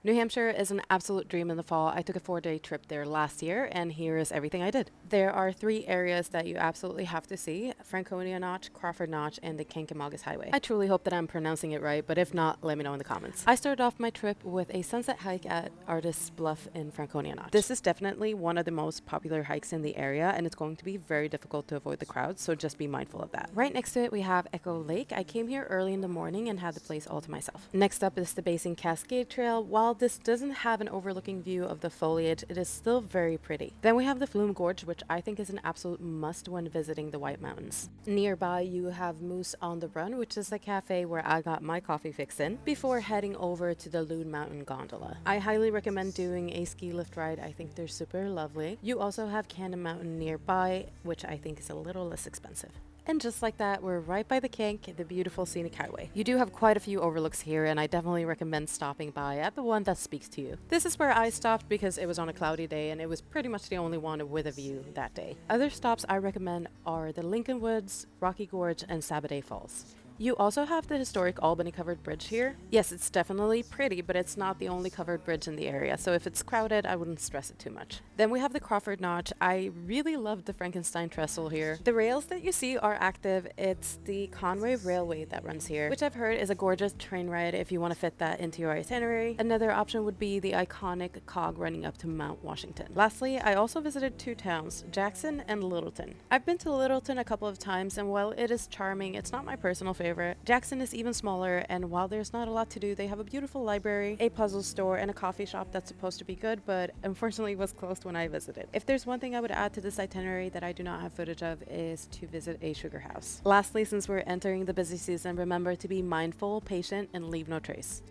New Hampshire is an absolute dream in the fall. I took a 4-day trip there last year, and here is everything I did. There are 3 areas that you absolutely have to see: Franconia Notch, Crawford Notch, and the Kancamagus Highway. I truly hope that I'm pronouncing it right, but if not, let me know in the comments. I started off my trip with a sunset hike at Artist's Bluff in Franconia Notch. This is definitely one of the most popular hikes in the area, and it's going to be very difficult to avoid the crowds, so just be mindful of that. Right next to it, we have Echo Lake. I came here early in the morning and had the place all to myself. Next up is the Basin Cascade Trail. While this doesn't have an overlooking view of the foliage, it is still very pretty. Then we have the Flume Gorge, which I think is an absolute must when visiting the White Mountains. Nearby, you have Moose on the Run, which is a cafe where I got my coffee fix in before heading over to the Loon Mountain Gondola. I highly recommend doing a ski lift ride. I think they're super lovely. You also have Cannon Mountain nearby, which I think is a little less expensive. And just like that, we're right by the Kank, the beautiful scenic highway. You do have quite a few overlooks here, and I definitely recommend stopping by at the one that speaks to you. This is where I stopped because it was on a cloudy day, and it was pretty much the only one with a view that day. Other stops I recommend are the Lincoln Woods, Rocky Gorge, and Sabaday Falls. You also have the historic Albany covered bridge here. Yes, it's definitely pretty, but it's not the only covered bridge in the area, so if it's crowded, I wouldn't stress it too much. Then we have the Crawford Notch. I really love the Frankenstein trestle here. The rails that you see are active. It's the Conway Railway that runs here, which I've heard is a gorgeous train ride if you want to fit that into your itinerary. Another option would be the iconic cog running up to Mount Washington. Lastly, I also visited 2 towns, Jackson and Littleton. I've been to Littleton a couple of times, and while it is charming, it's not my personal favorite. Jackson is even smaller, and while there's not a lot to do, they have a beautiful library, a puzzle store, and a coffee shop that's supposed to be good, but unfortunately was closed when I visited. If there's one thing I would add to this itinerary that I do not have footage of, is to visit a sugar house. Lastly, since we're entering the busy season, remember to be mindful, patient, and leave no trace.